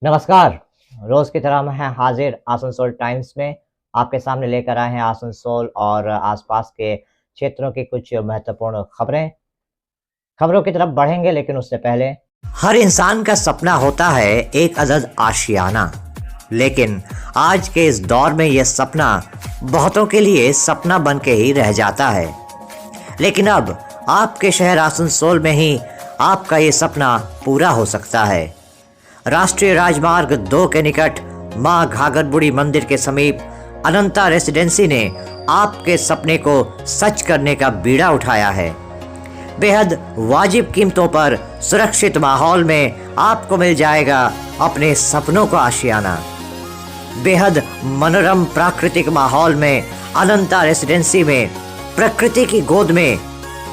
नमस्कार। रोज की तरह मैं हाजिर आसनसोल टाइम्स में आपके सामने लेकर आए हैं आसनसोल और आसपास के क्षेत्रों की कुछ महत्वपूर्ण खबरों की तरफ बढ़ेंगे, लेकिन उससे पहले हर इंसान का सपना होता है एक अदद आशियाना, लेकिन आज के इस दौर में यह सपना बहुतों के लिए सपना बन के ही रह जाता है। लेकिन अब आपके शहर आसनसोल में ही आपका ये सपना पूरा हो सकता है। राष्ट्रीय राजमार्ग 2 के निकट मां घाघर बुढ़ी मंदिर के समीप अनंता रेसिडेंसी ने आपके सपने को सच करने का बीड़ा उठाया है। बेहद वाजिब कीमतों पर सुरक्षित माहौल में आपको मिल जाएगा अपने सपनों का आशियाना। बेहद मनोरम प्राकृतिक माहौल में अनंता रेसिडेंसी में प्रकृति की गोद में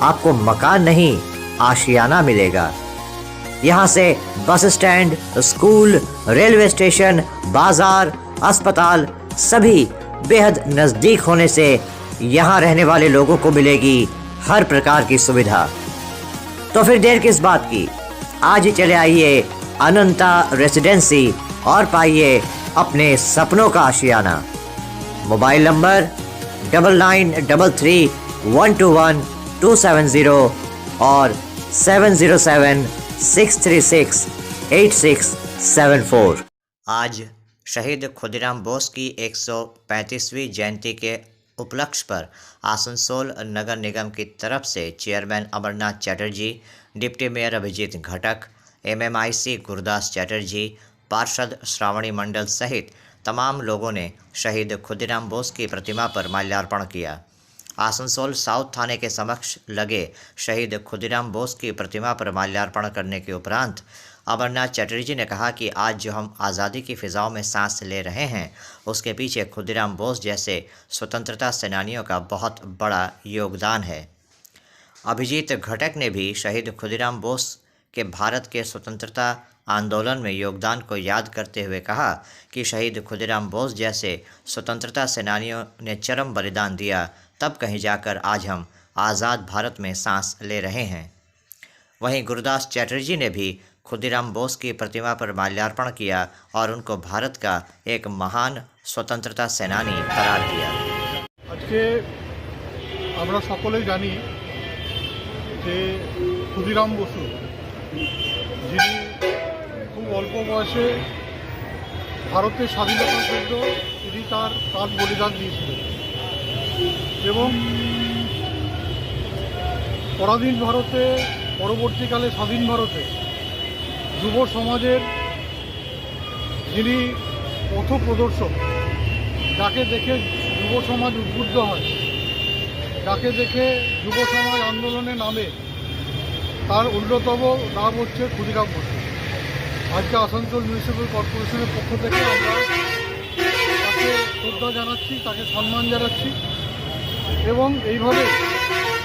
आपको मकान नहीं, आशियाना मिलेगा। यहाँ से bus stand, school, railway station, बाजार, अस्पताल सभी बेहद नज़दीक होने से यहाँ रहने वाले लोगों को मिलेगी हर प्रकार की सुविधा। तो फिर देर किस बात की, आज ही चले आइए अनंता रेसिडेंसी और पाइए अपने सपनों का आशियाना। मोबाइल नंबर 9933121270 और 7076368674। आज शहीद खुदीराम बोस की 135वीं जयंती के उपलक्ष्य पर आसनसोल नगर निगम की तरफ से chairman Amarnath Chatterjee, deputy mayor Abhijit Ghatak, MMIC Gurdas Chatterjee, पार्षद श्रावणी मंडल सहित तमाम लोगों ने शहीद खुदीराम बोस की प्रतिमा पर माल्यार्पण किया। आसनसोल साउथ थाने के समक्ष लगे शहीद खुदीराम बोस की प्रतिमा पर माल्यार्पण करने के उपरांत अमरनाथ चटर्जी ने कहा कि आज जो हम आज़ादी की फ़िज़ाओं में सांस ले रहे हैं, उसके पीछे खुदीराम बोस जैसे स्वतंत्रता सेनानियों का बहुत बड़ा योगदान है। अभिजीत घटक ने भी शहीद खुदीराम बोस के भारत के स्वतंत्रता आंदोलन में योगदान को याद करते हुए कहा कि शहीद खुदीराम बोस जैसे स्वतंत्रता सेनानियों ने चरम बलिदान दिया, तब कहीं जाकर आज हम आज़ाद भारत में सांस ले रहे हैं। वहीं गुरदास चटर्जी ने भी खुदीराम बोस की प्रतिमा पर माल्यार्पण किया और उनको भारत का एक महान स्वतंत्रता सेनानी करार दिया। आज के আমরা সকলেই জানি যে ক্ষুদিরাম বসু যিনি খুব অল্প বয়সে ভারতের স্বাধীনতার জন্য তিনি তার প্রাণ বলিদান দিয়েছিলেন এবং পরাধীন ভারতে পরবর্তীকালে স্বাধীন ভারতে যুব সমাজের যিনি পথপ্রদর্শক, যাকে দেখে যুব সমাজ উদ্বুদ্ধ হয়, যাকে দেখে যুব সমাজ আন্দোলনে নামে, তার অন্যতম নাম হচ্ছে ক্ষুদিরাম বসু। আজকে আসানসোল মিউনিসিপ্যাল কর্পোরেশনের পক্ষ থেকে আমরা তাকে শ্রদ্ধা জানাচ্ছি, তাকে সম্মান জানাচ্ছি এবং এইভাবে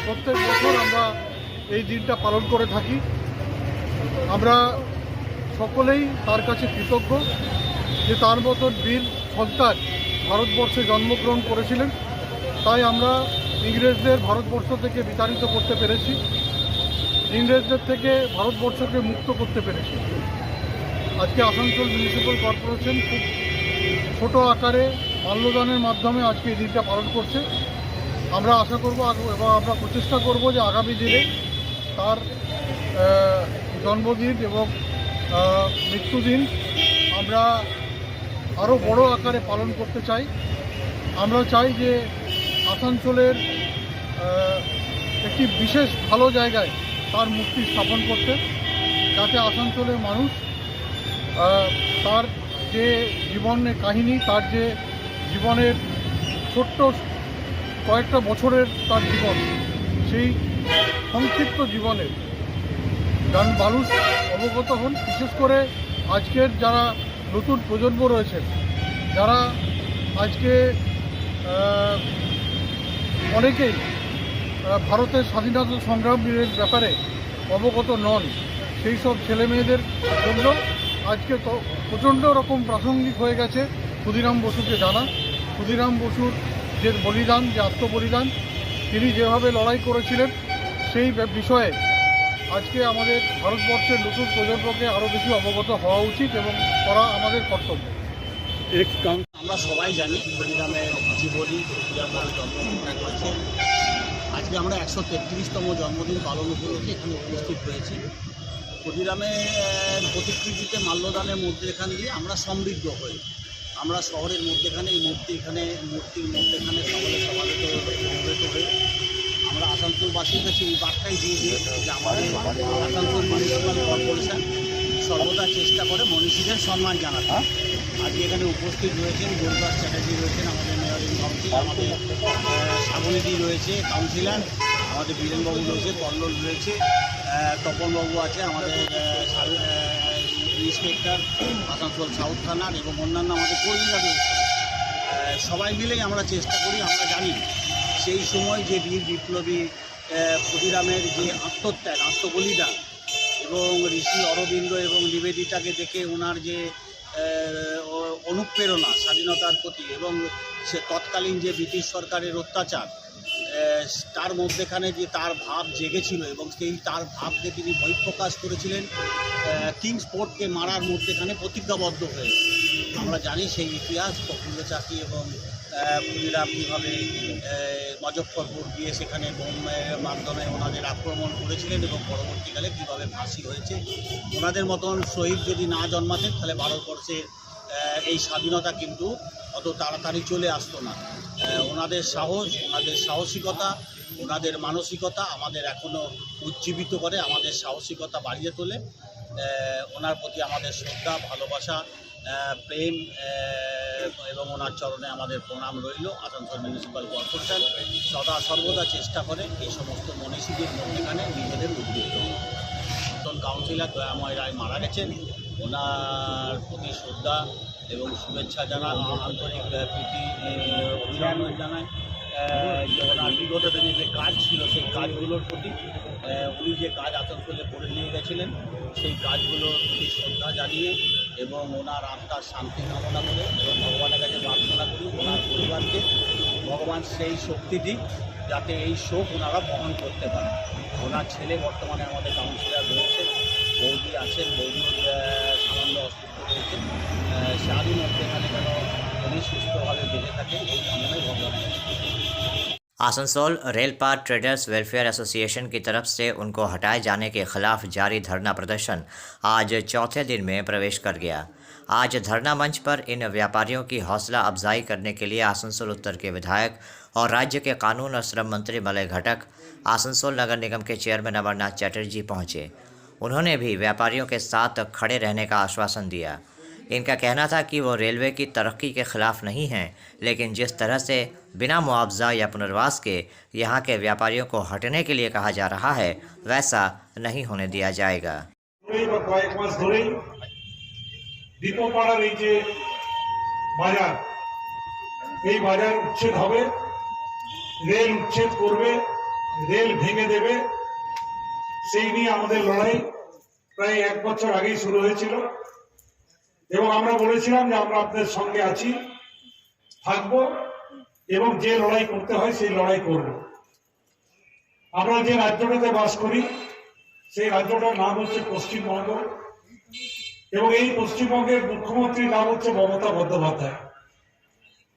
প্রত্যেক বছর আমরা এই দিনটা পালন করে থাকি। আমরা সকলেই তার কাছে কৃতজ্ঞ যে তার মতন বীর সন্তান ভারতবর্ষে জন্মগ্রহণ করেছিলেন, তাই আমরা ইংরেজদের ভারতবর্ষ থেকে বিতাড়িত করতে পেরেছি, ইংরেজদের থেকে ভারতবর্ষকে মুক্ত করতে পেরেছি। আজকে আসানসোল মিউনিসিপ্যাল কর্পোরেশন খুব ছোট আকারে মাল্যদানের মাধ্যমে আজকে এই দিনটা পালন করছে। আমরা আশা করব এবং আমরা প্রচেষ্টা করব যে আগামী দিনে তার জন্মদিন এবং মৃত্যুদিন আমরা আরও বড় আকারে পালন করতে চাই। আমরা চাই যে আসানসোলের একটি বিশেষ ভালো জায়গায় তার মূর্তি স্থাপন করতে, যাতে আসানসোলের মানুষ তার যে জীবনের কাহিনী, তার যে জীবনের ছোট্ট কয়েকটা বছরের তার জীবন, সেই সংক্ষিপ্ত জীবনের মানুষ অবগত হন। বিশেষ করে আজকের যারা নতুন প্রজন্ম রয়েছেন, যারা আজকে অনেকেই ভারতের স্বাধীনতা সংগ্রামের ব্যাপারে অবগত নন, সেই সব ছেলেমেয়েদের জন্য আজকে তো প্রচণ্ড রকম প্রাসঙ্গিক হয়ে গেছে ক্ষুদিরাম বসুকে জানা। ক্ষুদিরাম বসুর যে বলিদান, যে আত্মবলিদান, তিনি যেভাবে লড়াই করেছিলেন সেই বিষয়ে আজকে আমাদের ভারতবর্ষের নতুন প্রজন্মকে আরও বেশি অবগত হওয়া উচিত এবং করা আমাদের কর্তব্য। আমরা সবাই জানি ক্ষুদিরামের জীবনী ক্ষুদিরাম বড় জন্মগ্রহণ করেছে। আজকে আমরা 133তম জন্মদিন পালন উপলক্ষে এখানে উপস্থিত হয়েছি। ক্ষুদিরামের প্রতিকৃতিতে মাল্যদানের মধ্যেখান দিয়ে আমরা সমৃদ্ধ হই। আমরা শহরের মধ্যেখানে এই মূর্তির মধ্যেখানে সমাবেত হয়ে আমরা আসানসোলবাসীর কাছে এই বার্তাই দিয়ে দিই যে আমাদের আসানসোল মিউনিসিপ্যাল কর্পোরেশন সর্বদা চেষ্টা করে মনীষীদের সম্মান জানাতে। আজকে এখানে উপস্থিত রয়েছেন দুর্গাস চ্যাটার্জি রয়েছেন, আমাদের মেয়র ইন কাউন্সিল, আমাদের শ্রাবণীদি রয়েছে কাউন্সিলর, আমাদের বীরেনবাবু রয়েছে, কল্লোল রয়েছে, তপনবাবু আছে, আমাদের ইন্সপেক্টর আসানসোল সাউথ থানার এবং অন্যান্য আমাদের কর্মীরা রয়েছে। সবাই মিলেই আমরা চেষ্টা করি। আমরা জানি সেই সময় যে বীর বিপ্লবী ক্ষুদিরামের যে আত্মত্যাগ, আত্মবলিদান এবং ঋষি অরবিন্দ এবং নিবেদিতাকে দেখে ওনার যে অনুপ্রেরণা স্বাধীনতার প্রতি এবং সে তৎকালীন যে ব্রিটিশ সরকারের অত্যাচার, তার মধ্যেখানে যে তার ভাব জেগেছিল এবং সেই তার ভাবকে তিনি বহিঃপ্রকাশ করেছিলেন কিংস ফোর্টকে মারার মধ্যেখানে প্রতিজ্ঞাবদ্ধ হয়ে। আমরা জানি সেই ইতিহাস, প্রফুল্ল চাকি এবং ক্ষুদিরাম কীভাবে মুজফ্ফরপুর গিয়ে সেখানে বোমের মাধ্যমে ওনাদের আক্রমণ করেছিলেন এবং পরবর্তীকালে কীভাবে ফাঁসি হয়েছে। ওনাদের মতন শহীদ যদি না জন্মাতেন তাহলে ভারতবর্ষের এই স্বাধীনতা কিন্তু অত তাড়াতাড়ি চলে আসতো না। ওনাদের সাহস, ওনাদের সাহসিকতা, ওনাদের মানসিকতা আমাদের এখনও উজ্জীবিত করে, আমাদের সাহসিকতা বাড়িয়ে তোলে। ওনার প্রতি আমাদের শ্রদ্ধা, ভালোবাসা, প্রেম এবং ওনার চরণে আমাদের প্রণাম রইল। আসানসোল মিউনিসিপ্যাল কর্পোরেশন সর্বদা চেষ্টা করে এই সমস্ত মনীষীদের মধ্যেখানে নিজেদের উদ্বুদ্ধ। নতুন কাউন্সিলর দয়াময় রায় মারা গেছেন, ওনার প্রতি শ্রদ্ধা এবং শুভেচ্ছা জানান, আন্তরিক প্রীতি অভিনন্দন জানায়। যে ওনার বিগত দিনে যে কাজ ছিল সেই কাজগুলোর প্রতি উনি যে কাজ আসানসোলে করে নিয়ে গেছিলেন সেই কাজগুলোর প্রতি শ্রদ্ধা জানিয়ে এবং ওনার আত্মার শান্তি কামনা করে এবং ভগবানের কাছে প্রার্থনা করি ওনার পরিবারকে ভগবান সেই শক্তি দিক যাতে এই শোক ওনারা বহন করতে পারে। ওনার ছেলে বর্তমানে আমাদের কাউন্সিলর রয়েছে, বৌদি আছেন, বৌদির সামান্য অসুস্থ রয়েছে, সারই মধ্যেখানে যেন উনি সুস্থভাবে বেঁচে থাকেন এই কামনায় ভগবানের কাছে। आसनसोल रेलपार ट्रेडर्स वेलफेयर एसोसिएशन की तरफ से उनको हटाए जाने के खिलाफ जारी धरना प्रदर्शन आज चौथे दिन में प्रवेश कर गया। आज धरना मंच पर इन व्यापारियों की हौसला अफजाई करने के लिए आसनसोल उत्तर के विधायक और राज्य के कानून और श्रम मंत्री मलय घटक, आसनसोल नगर निगम के चेयरमैन अमरनाथ चटर्जी पहुँचे। उन्होंने भी व्यापारियों के साथ खड़े रहने का आश्वासन दिया। इनका कहना था कि वो रेलवे की तरक्की के ख़िलाफ़ नहीं हैं, लेकिन जिस तरह से बिना मुआवजा या पुनर्वास के यहाँ के व्यापारियों को हटने के लिए कहा जा रहा है वैसा नहीं होने दिया जाएगा। কয়েক মাস ধরেই দীপপাড়ার এই যে বাজার, এই বাজার উচ্ছেদ হবে, রেল উচ্ছেদ করবে, রেল ভেঙে দেবে, সেই নিয়ে আমাদের লড়াই প্রায় 1 বছর আগেই শুরু হয়েছিল এবং আমরা বলেছিলাম যে আমরা আপনাদের সঙ্গে আছি, থাকবো এবং যে লড়াই করতে হয় সেই লড়াই করব। আমরা যে রাজ্যটাতে বাস করি সেই রাজ্যটার নাম হচ্ছে পশ্চিমবঙ্গ এবং এই পশ্চিমবঙ্গের মুখ্যমন্ত্রীর নাম হচ্ছে মমতা বন্দ্যোপাধ্যায়,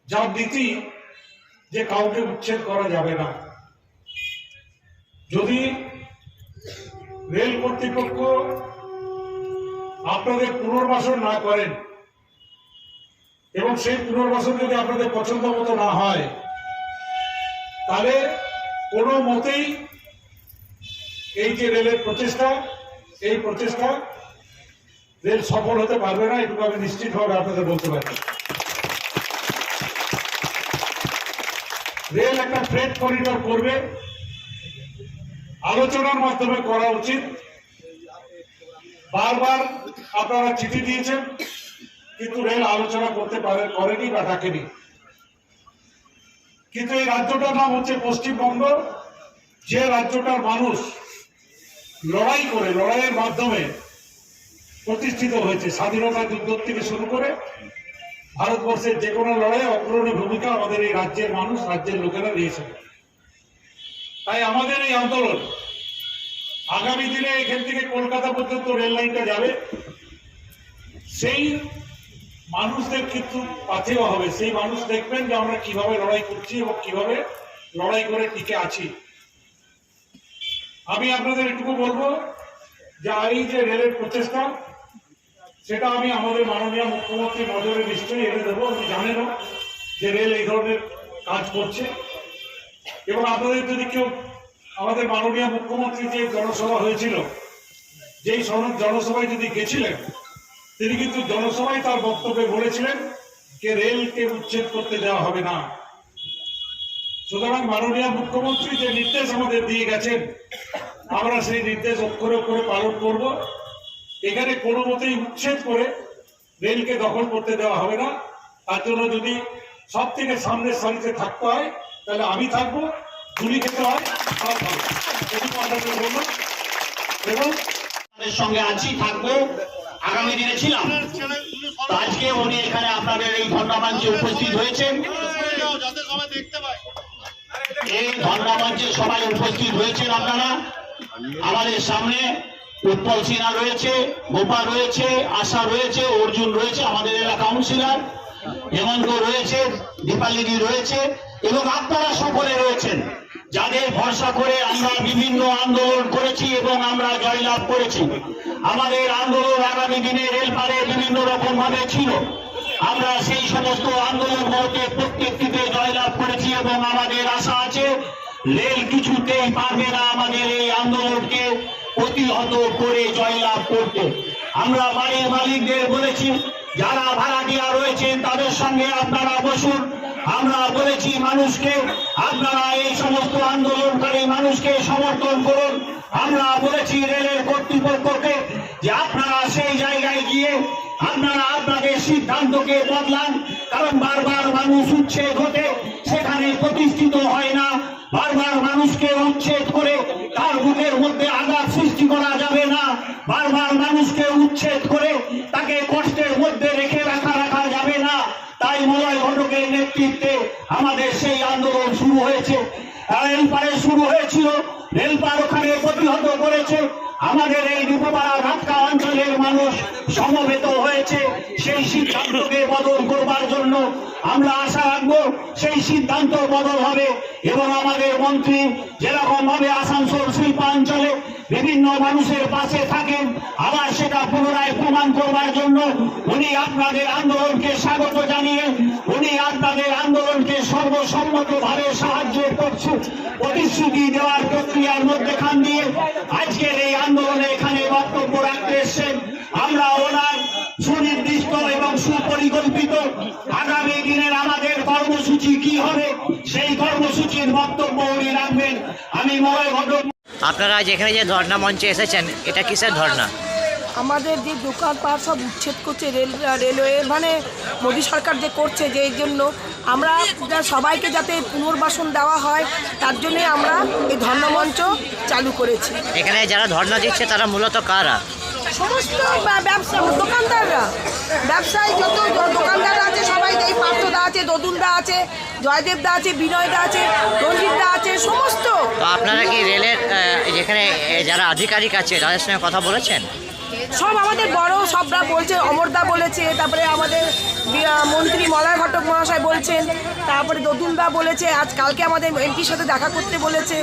যার নীতি যে কাউকে উচ্ছেদ করা যাবে না। যদি রেল কর্তৃপক্ষ আপনাদের পুনর্বাসন না করেন এবং সেই পুনর্বাসন যদি আপনাদের পছন্দ মতো না হয় তাহলে কোনো মতেই এই যে রেলের প্রচেষ্টা, এই প্রচেষ্টা রেল সফল হতে পারবে না, এটুকু আমি নিশ্চিতভাবে আপনাদের বলতে পারি। রেল একটা ফ্রেট করিডোর করবে, আলোচনার মাধ্যমে করা উচিত। বারবার আপনারা চিঠি দিয়েছেন কিন্তু রেল আলোচনা করতে করেনি বা ডাকেনি। কিন্তু এই রাজ্যটার নাম হচ্ছে পশ্চিমবঙ্গ, যে রাজ্যটার মানুষ লড়াই করে, লড়াইয়ের মাধ্যমে প্রতিষ্ঠিত হয়েছে। স্বাধীনতা যুদ্ধ থেকে শুরু করে ভারতবর্ষের যে কোনো লড়াইয়ে অগ্রণী ভূমিকা আমাদের এই রাজ্যের মানুষ, রাজ্যের লোকেরা নিয়েছে। তাই আমাদের এই আন্দোলন আগামী দিনে এখান থেকে কলকাতা পর্যন্ত রেল লাইনটা যাবে, সেই মানুষদের কিন্তু পাথেও হবে। সেই মানুষ দেখবেন যে আমরা কিভাবে লড়াই করছি এবং কিভাবে লড়াই করে টিকে আছি। আমি আপনাদের এটুকু বলবো যে এই যে রেলের প্রচেষ্টা, সেটা আমি আমাদের মাননীয় মুখ্যমন্ত্রীর নজরে নিশ্চয়ই এনে দেবো। উনি জানেনও যে রেল এই ধরনের কাজ করছে। এবং আপনাদের যদি কেউ, আমাদের মাননীয় মুখ্যমন্ত্রী যে জনসভা হয়েছিল, যেই জনসভায় যদি গেছিলেন, তিনি কিন্তু জনসভায় তার বক্তব্যে বলেছিলেন যে রেলকে উচ্ছেদ করতে দেওয়া হবে না। সুতরাং মাননীয় মুখ্যমন্ত্রী যে নির্দেশ আমাদের দিয়ে গেছেন, আমরা সেই নির্দেশ অক্ষরে অক্ষরে পালন করব। এখানে কোনো মতেই উচ্ছেদ করে রেলকে দখল করতে দেওয়া হবে না। তার জন্য যদি সব থেকে সামনের সারিতে থাকতে হয়, তাহলে আমি থাকবো, গুলি খেতে হয় তাও থাকবো। এবং আপনাদের সঙ্গে আছি, থাকবো, আগামী দিনে ছিলাম। তো আজকে উনি এখানে আপনাদের এই ধর্ণামঞ্চে উপস্থিত হয়েছেন। এই ধর্ণামঞ্চে সবাই উপস্থিত হয়েছেন আপনারা। আমাদের সামনে উৎপল সিনহা রয়েছে, গোপাল রয়েছে, আশা রয়েছে, অর্জুন রয়েছে, আমাদের এলাকা কাউন্সিলর হেমন্ত রয়েছে, দীপালিদি রয়েছে এবং আপনারা সকলে রয়েছেন, যাদের ভরসা করে আমরা বিভিন্ন আন্দোলন করেছি এবং আমরা জয়লাভ করেছি। আমাদের আন্দোলন আগামী দিনে রেলপারে বিভিন্ন রকম ভাবে ছিল। আমরা সেই সমস্ত আন্দোলন গুলোতে প্রত্যেকটিতে জয়লাভ করেছি এবং আমাদের আশা আছে রেল কিছুতেই পারবে না আমাদের এই আন্দোলনকে প্রতিহত করে জয়লাভ করতে। আমরা বাড়ির মালিকদের বলেছি, যারা ভাড়াটিয়া রয়েছেন তাদের সঙ্গে আপনারা বসুন। আমরা বলেছি মানুষকে, আপনারা এই সমস্ত আন্দোলনকারী মানুষকে সমর্থন করুন। আমরা বলেছি রেলের কর্তৃপক্ষকে যে আপনারা সেই জায়গায় গিয়ে আপনারা আপনাদের সিদ্ধান্তকে বদলান, কারণ বারবার মানুষ উচ্ছেদ হতে সেখানে প্রতিষ্ঠিত হয় না। বারবার মানুষকে উচ্ছেদ করে তার বুকের মধ্যে আঘাত সৃষ্টি করা যাবে না। বারবার মানুষকে উচ্ছেদ করে তাকে কষ্টের মধ্যে রেখে রাখা যাবে না। তাই মলয় ঘটকের নেতৃত্বে আমাদের সেই আন্দোলন শুরু হয়েছে। রেলপারে শুরু হয়েছিল, রেলপার ওখানে প্রতিহত করেছে। আমাদের এই রূপপাড়া ঘাটকা অঞ্চলের মানুষ সমবেত হয়েছে সেই সিদ্ধান্তকে বদল করবার জন্য। আমরা আশা রাখবো সেই সিদ্ধান্ত বদল হবে এবং আমাদের মন্ত্রী যেরকম ভাবে আসানসোল শিল্পাঞ্চলে বিভিন্ন মানুষের পাশে থাকেন, আবার সেটা পুনরায় প্রমাণ করবার জন্য উনি আপনাদের আন্দোলনকে স্বাগত জানিয়ে উনি আপনাদের আন্দোলনকে সর্বসম্মতভাবে সাহায্যের প্রতিশ্রুতি দেওয়ার প্রক্রিয়ার মধ্যেখান দিয়ে আজকের এই আন্দোলনে এখানে বক্তব্য রাখতে এসেছেন। আমরা ওনার সুনির্দিষ্ট এবং সুপরিকল্পিত আগামী দিনের আমাদের কর্মসূচি কি হবে সেই কর্মসূচির বক্তব্য উনি রাখবেন। আমি মলয় ঘটক। আপনারা যেখানে যে ধর্ণা মঞ্চে এসেছেন, এটা কিসের ধর্ণা? আমাদের যে দোকানপাট সব উচ্ছেদ করছে রেলওয়ে, মানে মোদী সরকার যে করছে, যে এই জন্য আমরা সবাইকে যাতে পুনর্বাসন দেওয়া হয় তার জন্যে আমরা এই ধর্ণামঞ্চ চালু করেছি। এখানে যারা ধর্ণা দিচ্ছে তারা মূলত কারা? সমস্ত ব্যবসা দোকানদাররা, ব্যবসায়ী যত দোকানদাররা আছে সবাই, এই পার্থদা আছে, দদুলদা আছে, জয়দেবদা আছে, বিনয়দা আছে, রঞ্জিতদা আছে, সমস্ত। তো আপনারা কি রেলের যেখানে যারা আধিকারিক আছে তাদের সঙ্গে কথা বলেছেন? সব আমাদের বড় সবরা বলছে, অমরদা বলেছে, তারপরে আমাদের মন্ত্রী মলয় ঘটক মহাশয় বলছেন, তারপরে দদুলদা বলেছে, আজ কালকে আমাদের এমপির সাথে দেখা করতে বলেছে,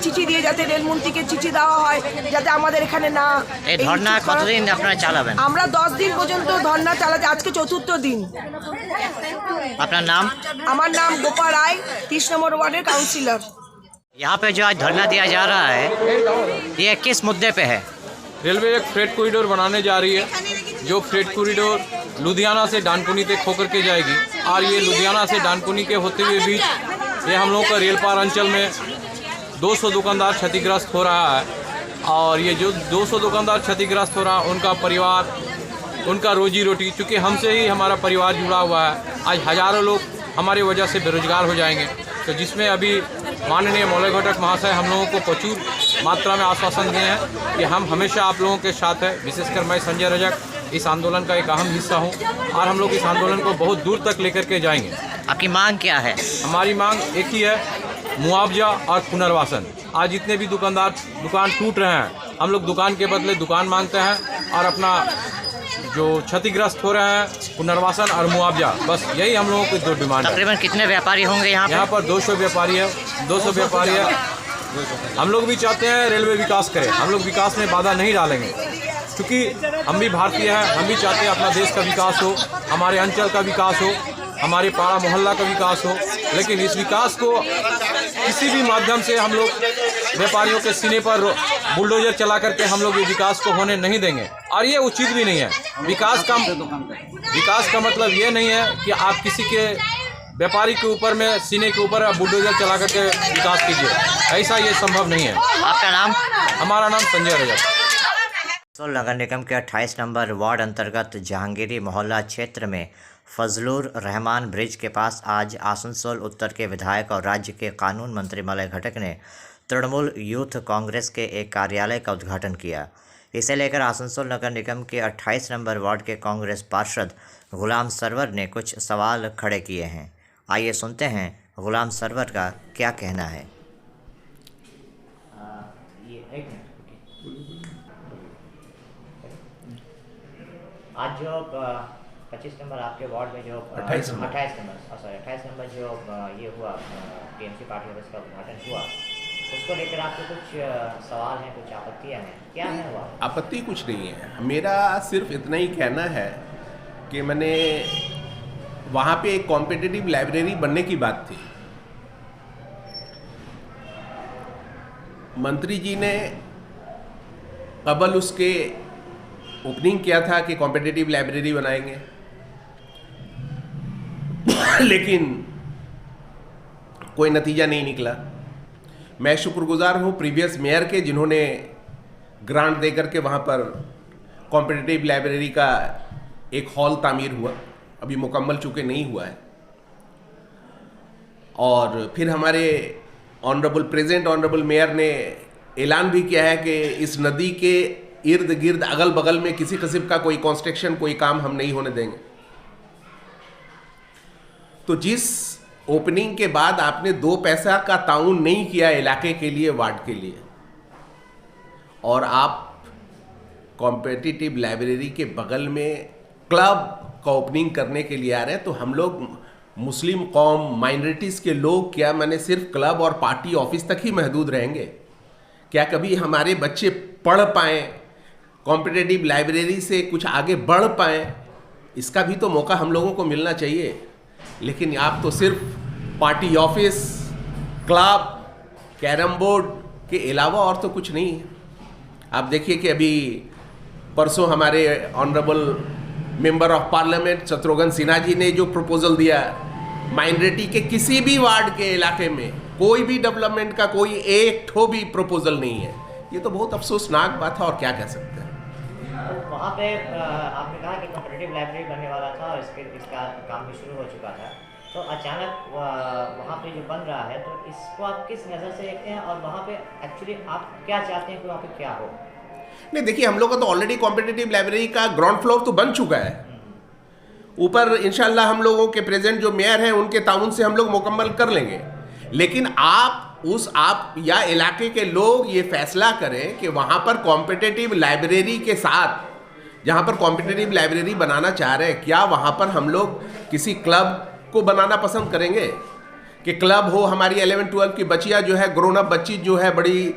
চিঠি দিয়ে যাতে রেলমন্ত্রীকে চিঠি দেওয়া হয় যাতে আমাদের এখানে না। এই ধর্ণা কতদিন আপনারা চালাবেন? আমরা 10 দিন পর্যন্ত ধর্ণা চালাতে, আজকে 4th দিন। আপনার नाम? আমার নাম গোপাল রায়, 30 নম্বর ওয়ার্ডের কাউন্সিলর। यहाँ पे जो आज धरना दिया जा रहा है, ये किस मुद्दे पे है? रेलवे एक फ्रेट कॉरिडोर बनाने जा रही है, जो फ्रेट कॉरिडोर लुधियाना से डानकुनी तक होकर के जाएगी। और ये लुधियाना से डानकुनी के होते हुए बीच ये हम लोगों का रेलपार अंचल में 200 दुकानदार क्षतिग्रस्त हो रहा है। और ये जो 200 दुकानदार क्षतिग्रस्त हो रहा है, उनका परिवार, उनका रोजी रोटी, चूँकि हमसे ही हमारा परिवार जुड़ा हुआ है, आज हज़ारों लोग हमारी वजह से बेरोजगार हो जाएंगे। तो जिसमें अभी माननीय मलय घटक महाशय हम लोगों को प्रचुर मात्रा में आश्वासन दिए हैं कि हम हमेशा आप लोगों के साथ हैं। विशेषकर मैं संजय रजक इस आंदोलन का एक अहम हिस्सा हूं और हम लोग इस आंदोलन को बहुत दूर तक लेकर के जाएंगे। आपकी मांग क्या है? हमारी मांग एक ही है, मुआवजा और पुनर्वासन। आज जितने भी दुकान टूट रहे हैं, हम लोग दुकान के बदले दुकान मांगते हैं और अपना जो क्षतिग्रस्त हो रहे हैं पुनर्वासन और मुआवजा, बस यही हम लोगों की दो डिमांड है। तकरीबन कितने व्यापारी होंगे यहाँ पर 200 व्यापारी है, 200 व्यापारी है। हम लोग भी चाहते हैं रेलवे विकास करे, हम लोग विकास में बाधा नहीं डालेंगे, क्योंकि हम भी भारतीय हैं, हम भी चाहते हैं अपना देश का विकास हो, हमारे अंचल का विकास हो, हमारे पाड़ा मोहल्ला का विकास हो। लेकिन इस विकास को किसी भी माध्यम से हम लोग व्यापारियों के सीने पर बुलडोजर चला करके हम लोग ये विकास को होने नहीं देंगे, और ये उचित भी नहीं है। विकास का मतलब ये नहीं है कि आप किसी के व्यापारी के ऊपर में सीने के ऊपर बुलडोजर चला करके विकास कीजिए, ऐसा ये संभव नहीं है। आपका नाम? हमारा नाम संजय रजक। आसनसोल नगर निगम के 28 नंबर वार्ड अंतर्गत जहांगीरी मोहल्ला क्षेत्र में फजलुर रहमान ब्रिज के पास आज आसनसोल उत्तर के विधायक और राज्य के कानून मंत्री मलय घटक ने तृणमूल यूथ कांग्रेस के एक कार्यालय का उद्घाटन किया। इसे लेकर आसनसोल नगर निगम के 28 नंबर वार्ड के कांग्रेस पार्षद गुलाम सरवर ने कुछ सवाल खड़े किए हैं। आइए सुनते हैं गुलाम सरवर का क्या कहना है। आज जो 25 नंबर आपके वार्ड में जो 28 नंबर जो ये हुआ टीएमसी पार्टी ऑफिस का उद्घाटन हुआ, उसको लेकर आपके कुछ सवाल हैं, कुछ आपत्तियां हैं, क्या है हुआ? आपत्ति कुछ नहीं है, मेरा सिर्फ इतना ही कहना है कि मैंने वहाँ पे एक कॉम्पिटिटिव लाइब्रेरी बनने की बात थी। मंत्री जी ने कबल उसके ओपनिंग किया था कि कॉम्पिटिटिव लाइब्रेरी बनाएंगे, लेकिन कोई नतीजा नहीं निकला। मैं शुक्रगुजार हूँ प्रीवियस मेयर के, जिन्होंने ग्रांट देकर के वहाँ पर कॉम्पिटिटिव लाइब्रेरी का एक हॉल तामीर हुआ, अभी मुकम्मल चूँकि नहीं हुआ है। और फिर हमारे ऑनरेबल मेयर ने ऐलान भी किया है कि इस नदी के इर्द गिर्द अगल बगल में किसी किस्म का कोई कंस्ट्रक्शन, कोई काम हम नहीं होने देंगे। तो जिस ओपनिंग के बाद आपने 2 पैसा का ताउन नहीं किया इलाके के लिए, वार्ड के लिए, और आप कॉम्पिटिटिव लाइब्रेरी के बगल में क्लब का ओपनिंग करने के लिए आ रहे हैं, तो हम लोग मुस्लिम कौम, माइनॉरिटीज़ के लोग क्या मैंने सिर्फ क्लब और पार्टी ऑफिस तक ही महदूद रहेंगे? क्या कभी हमारे बच्चे पढ़ पाएँ, कॉम्पिटिटिव लाइब्रेरी से कुछ आगे बढ़ पाएँ? इसका भी तो मौका हम लोगों को मिलना चाहिए। लेकिन आप तो सिर्फ party office, club, carrom board के अलावा और तो कुछ नहीं है। आप देखिए कि अभी परसों हमारे honourable member of parliament Shatrughan Sinha ji ने जो प्रपोजल दिया, माइनॉरिटी के किसी भी वार्ड के इलाके में कोई भी डेवलपमेंट का कोई एक ठो भी प्रपोजल नहीं है। ये तो बहुत अफसोसनाक बात है, और क्या कह सकते हैं। वहाँ पे आपने कहा कि कॉम्पिटिटिव लाइब्रेरी बनने वाला था और इसका काम भी शुरू हो चुका था, तो अचानक वहाँ पे जो बन रहा है, तो इसको आप किस नज़र से देखते हैं, और वहाँ पे एक्चुअली आप क्या चाहते हैं कि वहाँ पे क्या हो? नहीं, देखिए, हम लोग का तो ऑलरेडी कॉम्पिटिटिव लाइब्रेरी का ग्राउंड फ्लोर तो बन चुका है। ऊपर इंशाल्लाह हम लोगों के प्रेजेंट जो मेयर हैं उनके ताउन से हम लोग मुकम्मल कर लेंगे। लेकिन आप या इलाके के लोग ये फैसला करें कि वहाँ पर कॉम्पिटिटिव लाइब्रेरी के साथ, जहाँ पर कॉम्पिटिटिव लाइब्रेरी बनाना चाह रहे हैं, क्या वहाँ पर हम लोग किसी क्लब को बनाना पसंद करेंगे कि क्लब हो? हमारी 11-12 की बच्चियाँ जो है, ग्रोन अप बच्ची जो है, बड़ी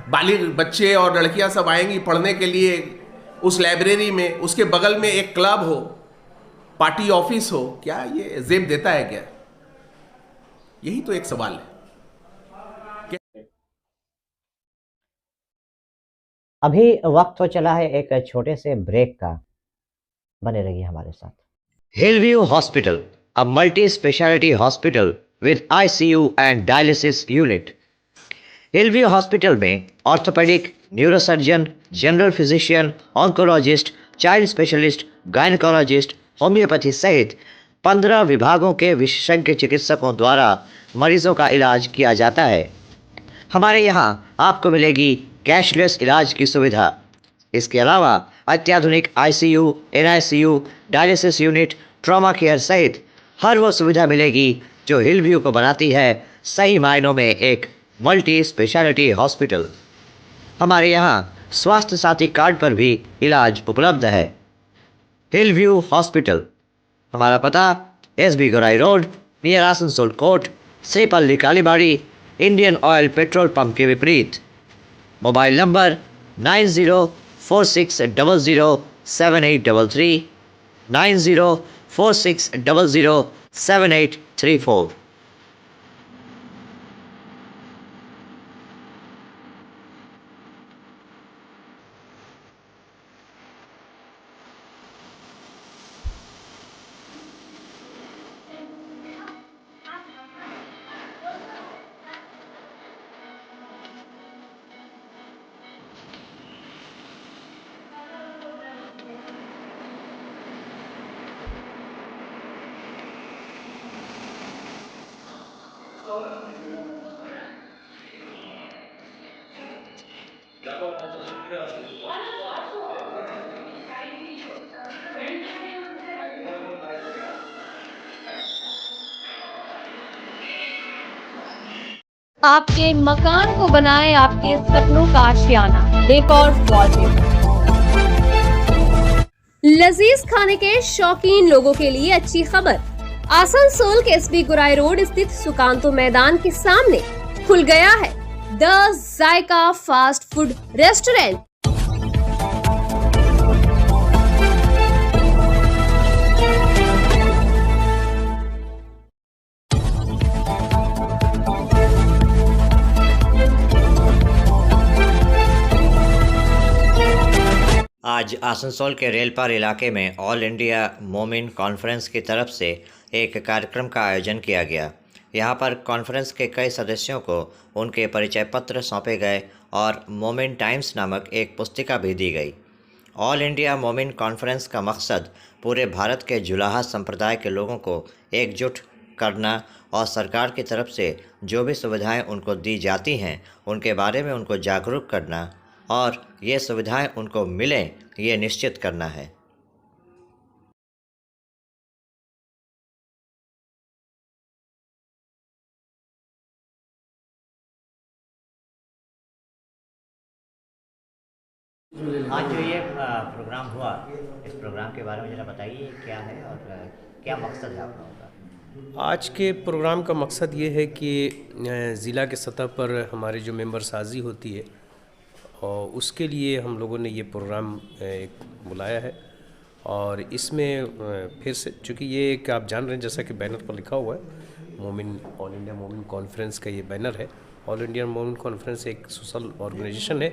बालिग बच्चे और लड़कियाँ सब आएंगी पढ़ने के लिए उस लाइब्रेरी में, उसके बगल में एक क्लब हो, पार्टी ऑफिस हो, क्या ये जेब देता है क्या? यही तो एक सवाल है। अभी वक्त हो चला है एक छोटे से ब्रेक का, बने रहिए हमारे साथ। Hillview Hospital, a multi-specialty hospital with ICU and dialysis unit. Hillview Hospital में orthopaedic, neurosurgeon, general physician, oncologist, child specialist, gynaecologist, homeopathy सहित 15 विभागों के विशेषज्ञ चिकित्सकों द्वारा मरीजों का इलाज किया जाता है। हमारे यहाँ आपको मिलेगी कैशलेस इलाज की सुविधा। इसके अलावा अत्याधुनिक ICU, NICU, dialysis unit, trauma care सहित हर वो सुविधा मिलेगी जो हिलव्यू को बनाती है सही मायनों में एक मल्टी स्पेशलिटी हॉस्पिटल। हमारे यहाँ स्वास्थ्य साथी कार्ड पर भी इलाज उपलब्ध है। हिल व्यू हॉस्पिटल, हमारा पता SB Gorai road, near Asansol court, Shripalli Kalibari, Indian oil petrol pump के विपरीत। Mobile number 9046007833, 9046007834। आपके मकान को बनाए आपके सपनों का आशियाना, डेकोर वॉलपेपर। लजीज खाने के शौकीन लोगों के लिए अच्छी खबर। आसनसोल के SB गोराई रोड स्थित सुकांतो मैदान के सामने खुल गया है the Zaika fast food restaurant. आज आसनसोल के रेलपार इलाके में ऑल इंडिया मोमिन कॉन्फ्रेंस की तरफ से एक कार्यक्रम का आयोजन किया गया। यहाँ पर कॉन्फ्रेंस के कई सदस्यों को उनके परिचय पत्र सौंपे गए और मोमिन टाइम्स नामक एक पुस्तिका भी दी गई। ऑल इंडिया मोमिन कॉन्फ्रेंस का मकसद पूरे भारत के जुलाहा संप्रदाय के लोगों को एकजुट करना और सरकार की तरफ से जो भी सुविधाएं उनको दी जाती हैं उनके बारे में उनको जागरूक करना और ये सुविधाएं उनको मिलें ये निश्चित करना है। आज जो ये प्रोग्राम हुआ, इस प्रोग्राम के बारे में ज़रा बताइए क्या है और क्या मकसद है आप लोगों का? आज के प्रोग्राम का मकसद ये है कि ज़िला के सतह पर हमारे जो मेंबर साजी होती है और उसके लिए हम लोगों ने ये प्रोग्राम एक बुलाया है। और इसमें फिर से चूँकि ये एक आप जान रहे हैं जैसा कि बैनर पर लिखा हुआ है मोमिन ऑल इंडिया मोमिन कॉन्फ्रेंस का ये बैनर है। ऑल इंडिया मोमिन कॉन्फ्रेंस एक सोशल ऑर्गेनाइजेशन है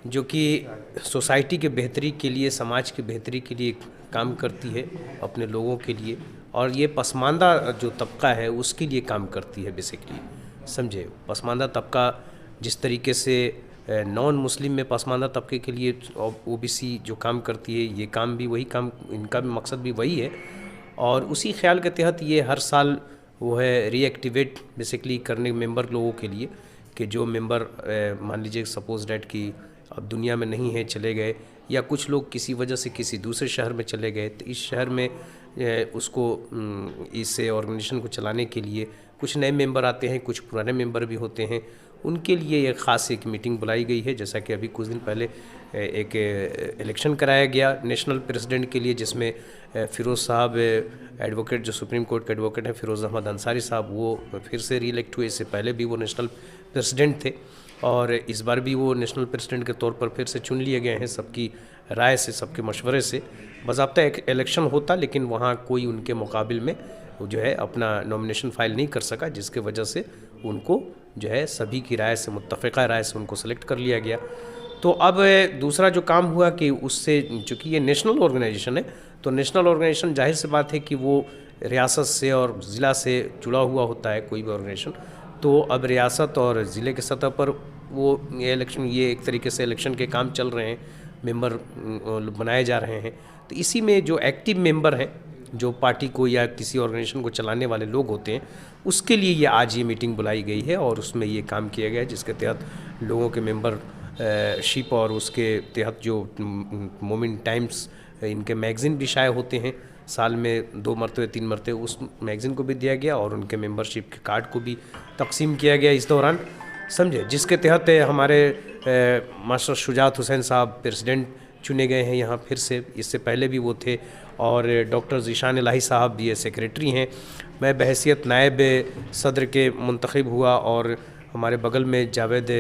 जो कि सोसाइटी के बेहतरी के लिए, समाज की बेहतरी के लिए काम करती है अपने लोगों के लिए, और ये पसमानदा जो तबका है उसके लिए काम करती है बेसिकली। समझे, पसमानदा तबका जिस तरीके से नॉन मुस्लिम में पसमानदा तबके के लिए OBC जो काम करती है, ये काम भी वही काम, इनका भी मकसद भी वही है। और उसी ख्याल के तहत ये हर साल वो है रीएक्टिवेट बेसिकली करने मेंबर लोगों के लिए कि जो मेंबर मान लीजिए सपोज डेट कि अब दुनिया में नहीं है, चले गए, या कुछ लोग किसी वजह से किसी दूसरे शहर में चले गए, तो इस शहर में उसको इस ऑर्गेनाइजेशन को चलाने के लिए कुछ नए मेंबर आते हैं, कुछ पुराने मेंबर भी होते हैं। उनके लिए एक ख़ास एक मीटिंग बुलाई गई है। जैसा कि अभी कुछ दिन पहले एक इलेक्शन कराया गया नेशनल प्रेसिडेंट के लिए, जिसमें फ़िरोज़ साहब एडवोकेट, जो सुप्रीम कोर्ट के एडवोकेट हैं, फ़िरोज़ अहमद अंसारी साहब, वो फिर से री इलेक्ट हुए। इससे पहले भी वो नेशनल प्रेसिडेंट थे और इस बार भी वो नेशनल प्रेसिडेंट के तौर पर फिर से चुन लिए गए हैं सबकी राय से, सबके मशवरे से। बाज़ाब्ता एक इलेक्शन होता, लेकिन वहाँ कोई उनके मुकाबिल में जो है अपना नॉमिनेशन फाइल नहीं कर सका, जिसके वजह से उनको जो है सभी की राय से, मुत्तफ़िक़ा राय से उनको सेलेक्ट कर लिया गया। तो अब दूसरा जो काम हुआ कि उससे, चूँकि ये नेशनल ऑर्गेनाइजेशन है, तो नेशनल ऑर्गेनाइजेशन जाहिर सी बात है कि वो रियासत से और ज़िला से जुड़ा हुआ होता है कोई भी ऑर्गेनाइजेशन। तो अब रियासत और ज़िले के सतह पर वो ये एक तरीके से इलेक्शन के काम चल रहे हैं, मेंबर बनाए जा रहे हैं। तो इसी में जो एक्टिव मेंबर हैं, जो पार्टी को या किसी ऑर्गेनाइजेशन को चलाने वाले लोग होते हैं, उसके लिए ये आज ये मीटिंग बुलाई गई है और उसमें ये काम किया गया है, जिसके तहत लोगों के मेंबरशिप और उसके तहत जो मोमिन टाइम्स, इनके मैगज़ीन भी शाये होते हैं, साल में 2 मरतबे 3 मरतबे उस मैगज़ीन को भी दिया गया और उनके मेंबरशिप के कार्ड को भी तकसीम किया गया इस दौरान, समझे, जिसके तहत हमारे मास्टर शुजात हुसैन साहब प्रेसिडेंट चुने गए हैं यहाँ फिर से, इससे पहले भी वो थे, और डॉक्टर ज़ीशान इलाही साहब ये सेक्रेटरी हैं। मैं बहैसियत नायब सदर के मुंतखब हुआ और हमारे बगल में जावेद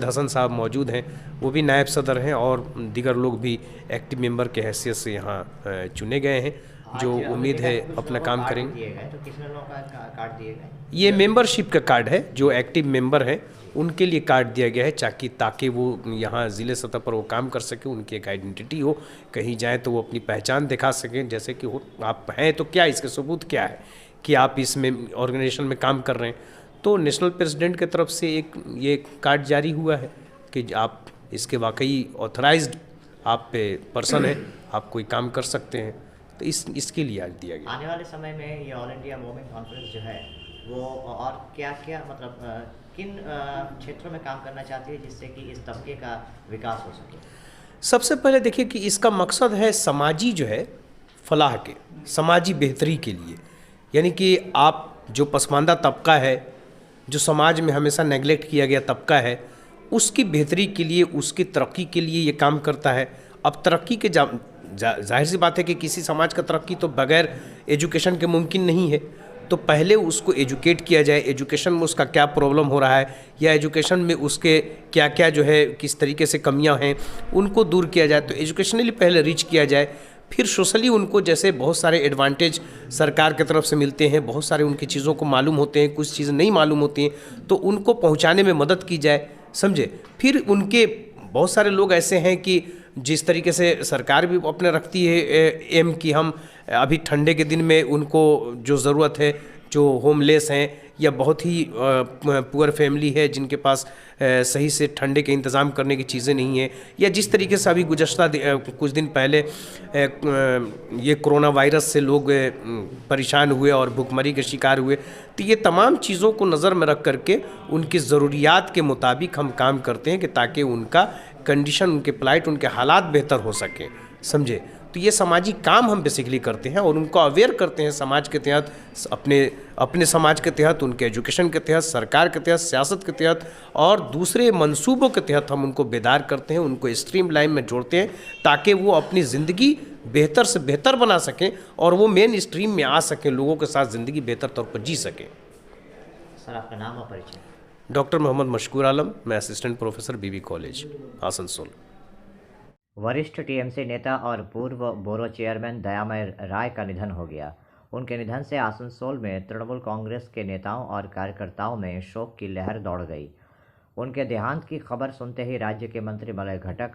हसन साहब मौजूद हैं, वो भी नायब सदर हैं, और दीगर लोग भी एक्टिव मेंबर के हैसियत से यहाँ चुने गए हैं, जो उम्मीद है अपना काम करेंगे। तो कितने लोगों का कार्ड दिए गए? ये मेंबरशिप का कार्ड है, जो एक्टिव मेंबर हैं उनके लिए कार्ड दिया गया है, ताकि वो यहाँ ज़िले सतह पर वो काम कर सके, उनकी एक आइडेंटिटी हो, कहीं जाए तो वो अपनी पहचान दिखा सकें, जैसे कि आप हैं तो क्या इसके सबूत क्या है कि आप इसमें ऑर्गेनाइजेशन में काम कर रहे हैं। तो नेशनल प्रेसिडेंट की तरफ से ये कार्ड जारी हुआ है कि आप इसके वाकई ऑथराइज्ड आप पर्सन हैं, आप कोई काम कर सकते हैं, तो इसके लिए आज दिया गया। आने वाले समय में ये ऑल इंडिया मूवमेंट कॉन्फ्रेंस जो है वो और क्या मतलब किन क्षेत्रों में काम करना चाहती है जिससे कि इस तबके का विकास हो सके? सबसे पहले देखिए कि इसका मकसद है समाजी जो है फलाह के, समाजी बेहतरी के लिए, यानी कि आप जो पसमानदा तबका है, जो समाज में हमेशा नेगलेक्ट किया गया तबका है, उसकी बेहतरी के लिए, उसकी तरक्की के लिए ये काम करता है। अब तरक्की के जाहिर सी बात है कि किसी समाज का तरक्की तो बगैर एजुकेशन के मुमकिन नहीं है, तो पहले उसको एजुकेट किया जाए, एजुकेशन में उसका क्या प्रॉब्लम हो रहा है या एजुकेशन में उसके क्या क्या जो है किस तरीके से कमियां हैं उनको दूर किया जाए, तो एजुकेशनली पहले रीच किया जाए, फिर सोशली उनको जैसे बहुत सारे एडवांटेज सरकार की तरफ से मिलते हैं, बहुत सारे उनकी चीज़ों को मालूम होते हैं, कुछ चीज़ें नहीं मालूम होती हैं, तो उनको पहुँचाने में मदद की जाए, समझे। फिर उनके बहुत सारे लोग ऐसे हैं कि जिस तरीके से सरकार भी अपने रखती है एम कि हम अभी ठंडे के दिन में उनको जो ज़रूरत है, जो होमलेस हैं या बहुत ही पुअर फैमिली है जिनके पास सही से ठंडे के इंतज़ाम करने की चीज़ें नहीं है, या जिस तरीके से अभी गुज़श्ता कुछ दिन पहले ये कोरोना वायरस से लोग परेशान हुए और भुखमरी के शिकार हुए, तो ये तमाम चीज़ों को नज़र में रख करके उनकी ज़रूरियात के मुताबिक हम काम करते हैं कि ताकि उनका कंडीशन, उनके प्लाइट, उनके हालात बेहतर हो सके, समझे। तो ये सामाजिक काम हम बेसिकली करते हैं और उनको अवेयर करते हैं समाज के तहत, अपने समाज के तहत, उनके एजुकेशन के तहत, सरकार के तहत, सियासत के तहत और दूसरे मंसूबों के तहत हम उनको बेदार करते हैं, उनको स्ट्रीम लाइन में जोड़ते हैं ताकि वो अपनी ज़िंदगी बेहतर से बेहतर बना सकें और वो मेन स्ट्रीम में आ सकें, लोगों के साथ ज़िंदगी बेहतर तौर पर जी सकें। सर, आपका नाम और परिचय? डॉक्टर मोहम्मद मशकूर आलम, मैं असिस्टेंट प्रोफेसर बीबी कॉलेज आसनसोल। वरिष्ठ टीएमसी नेता और पूर्व बोरो चेयरमैन दयामय राय का निधन हो गया। उनके निधन से आसनसोल में तृणमूल कांग्रेस के नेताओं और कार्यकर्ताओं में शोक की लहर दौड़ गई। उनके देहांत की खबर सुनते ही राज्य के मंत्री मलय घटक,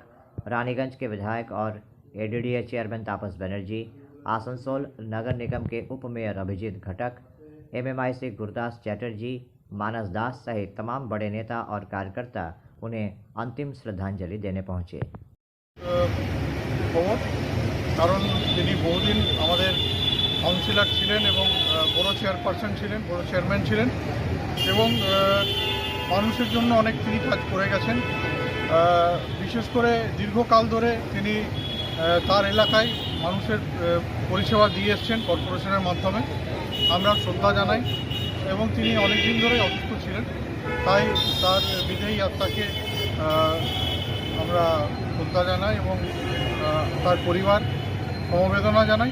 रानीगंज के विधायक और एडीडीए चेयरमैन तापस बनर्जी, आसनसोल नगर निगम के उप मेयर अभिजीत घटक, एमएमआई गुरदास चैटर्जी, मानस दास सहित तमाम बड़े नेता और कार्यकर्ता उन्हें अंतिम श्रद्धांजलि देने पहुंचे। কারণ তিনি বহুদিন আমাদের কাউন্সিলর ছিলেন এবং বড় চেয়ারপারসন ছিলেন, বড় চেয়ারম্যান ছিলেন এবং মানুষের জন্য অনেক তিনি কাজ করে গেছেন। বিশেষ করে দীর্ঘকাল ধরে তিনি তার এলাকায় মানুষের পরিষেবা দিয়ে এসছেন কর্পোরেশনের মাধ্যমে। আমরা শ্রদ্ধা জানাই এবং তিনি অনেক দিন ধরে অসুস্থ ছিলেন, তাই তার বিদেয়ী আত্মাকে আমরা শ্রদ্ধা জানাই এবং তার পরিবার সমবেদনা জানাই।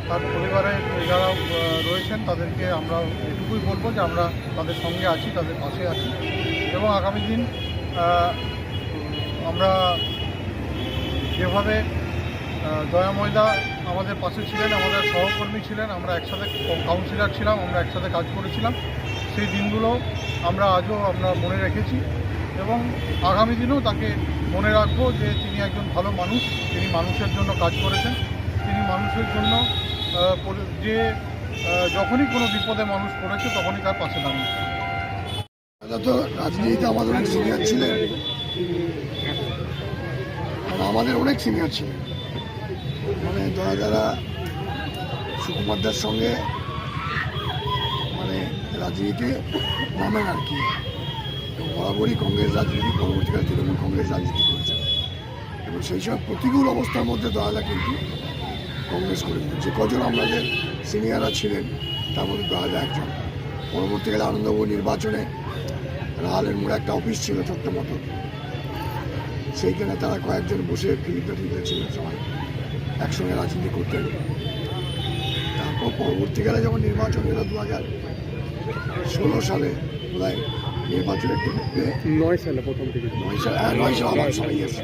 তার পরিবারের যারা রয়েছেন তাদেরকে আমরা এটুকুই বলবো যে আমরা তাদের সঙ্গে আছি, তাদের পাশে আছি এবং আগামী দিন আমরা যেভাবে দয়াময়দা আমাদের পাশে ছিলেন, আমাদের সহকর্মী ছিলেন, আমরা একসাথে কাউন্সিলর ছিলাম, আমরা একসাথে কাজ করেছিলাম, সেই দিনগুলো আমরা আজও মনে রেখেছি এবং আগামী দিনেও তাকে মনে রাখবো যে তিনি একজন ভালো মানুষ, তিনি মানুষের জন্য কাজ করেছেন, তিনি মানুষের জন্য যে যখনই কোনো বিপদে মানুষ পড়েছে তখনই তার পাশে দাঁড়িয়েছে। তো রাজনীতিতে আমাদের অনেক সিনিয়র ছিলেন, আমাদের অনেক সিনিয়র ছিলেন, মানে যারা সুকুমারদার সঙ্গে মানে রাজনীতিতে নামেন আর কি, বরাবরই কংগ্রেস রাজনীতি, পরবর্তীকালে তৃণমূল কংগ্রেস রাজনীতি করেছে এবং সেই সব প্রতিকূল অবস্থার মধ্যে দয়ালা কিন্তু কংগ্রেস করে দিল। যে কজন আমাদের সিনিয়ররা ছিলেন তার মধ্যে দোয়ালে একজন। পরবর্তীকালে আনন্দবাবু নির্বাচনে রাহালের মোড়ে একটা অফিস ছিল ছোট্ট মতো, সেইখানে তারা কয়েকজন বসে ফিল্টার ছিলেন, সবাই একসঙ্গে রাজনীতি করতেন। তারপর পরবর্তীকালে যখন নির্বাচন এলো 2016 সালে বোধহয় নির্বাচনের টিকিটে 9 সালে আমার সবাই এসেছে।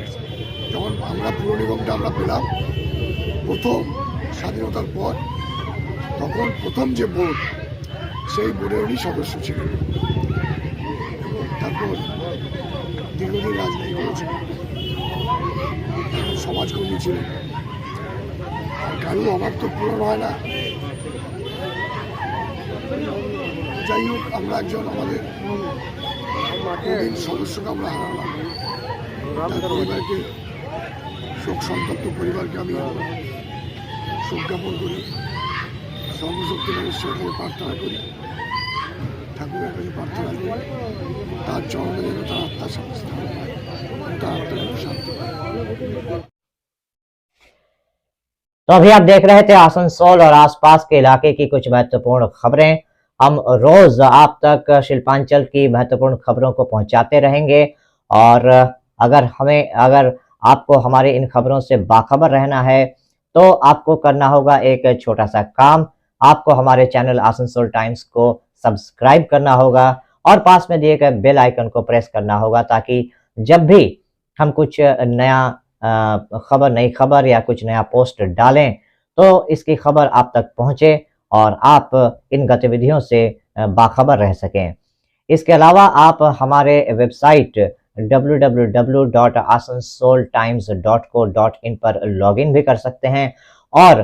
যখন আমরা পুর নিগমটা আমরা পেলাম প্রথম স্বাধীনতার পর, তখন প্রথম যে বোর্ড সেই বোর্ডের উনি সদস্য ছিলেন। তারপর দীর্ঘদিন রাজনীতি করেছেন, সমাজকর্মী ছিলেন। আর কারো অভাব তো পূরণ হয় না। যাই হোক, আমরা একজন আমাদের সদস্যকে আমরা হারালাম। তার পরিবারকে, শোক সন্তপ্ত পরিবারকে আমি শোক জ্ঞাপন করি। সর্বশক্তিমান ঈশ্বরের কাছে প্রার্থনা করি, ঠাকুরের কাছে প্রার্থনা করি তার চরণে যেন তার আত্মার শান্তি পায়, তার আত্মার শান্তি পায়। तो अभी आप देख रहे थे आसनसोल और आसपास के इलाके की कुछ महत्वपूर्ण खबरें। हम रोज आप तक शिल्पांचल की महत्वपूर्ण खबरों को पहुंचाते रहेंगे और अगर आपको हमारी इन खबरों से बाखबर रहना है तो आपको करना होगा एक छोटा सा काम। आपको हमारे चैनल आसनसोल टाइम्स को सब्सक्राइब करना होगा और पास में दिए गए बेल आइकन को प्रेस करना होगा, ताकि जब भी हम कुछ नया नई खबर या कुछ नया पोस्ट डालें तो इसकी खबर आप तक पहुंचे और आप इन गतिविधियों से बाखबर रह सकें। इसके अलावा आप हमारे वेबसाइट www.asansoltimes.co.in पर लॉगिन भी कर सकते हैं और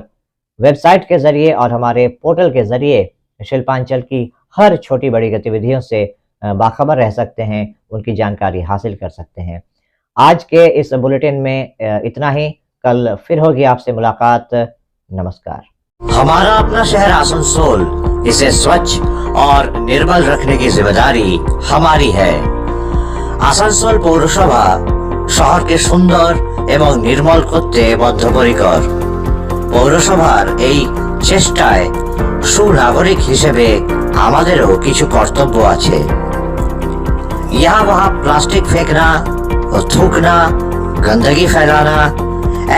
वेबसाइट के जरिए और हमारे पोर्टल के जरिए शिल्पांचल की हर छोटी बड़ी गतिविधियों से बाखबर रह सकते हैं, उनकी जानकारी हासिल कर सकते हैं। आज के इस बुलेटिन में इतना ही। कल फिर होगी आपसे मुलाकात। नमस्कार। हमारा अपना शहर आसनसोल, इसे स्वच्छ और निर्मल रखने की जिम्मेदारी हमारी है। आसनसोल पौरसभा শহরকে সুন্দর এবং নির্মল করতে বদ্ধপরিকর। পৌরসভার এই চেষ্টায় সুনাগরিক হিসেবে আমাদেরও কিছু কর্তব্য আছে। यहाँ वहाँ प्लास्टिक फेंकना, थूकना, गंदगी फैलाना,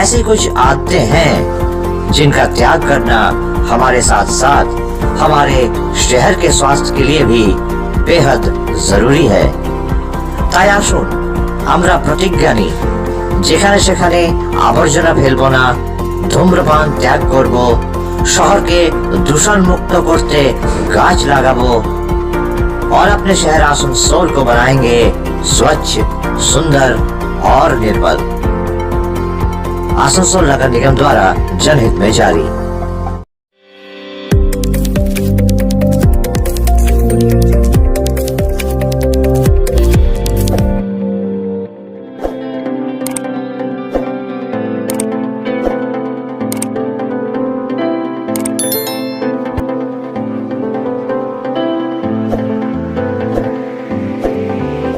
ऐसी कुछ आदतें हैं जिनका त्याग करना हमारे साथ साथ हमारे शहर के स्वास्थ्य के लिए भी बेहद जरूरी है। তাই আসুন আমরা প্রতিজ্ঞা নিই, যেখানে সেখানে আবর্জনা ফেলব না, ধূম্রপান ত্যাগ করব, শহরকে দূষণ মুক্ত করতে গাছ লাগাবো और अपने शहर आसनसोल को बनाएंगे स्वच्छ, सुंदर और निर्मल। आसनसोल नगर निगम द्वारा जनहित में जारी।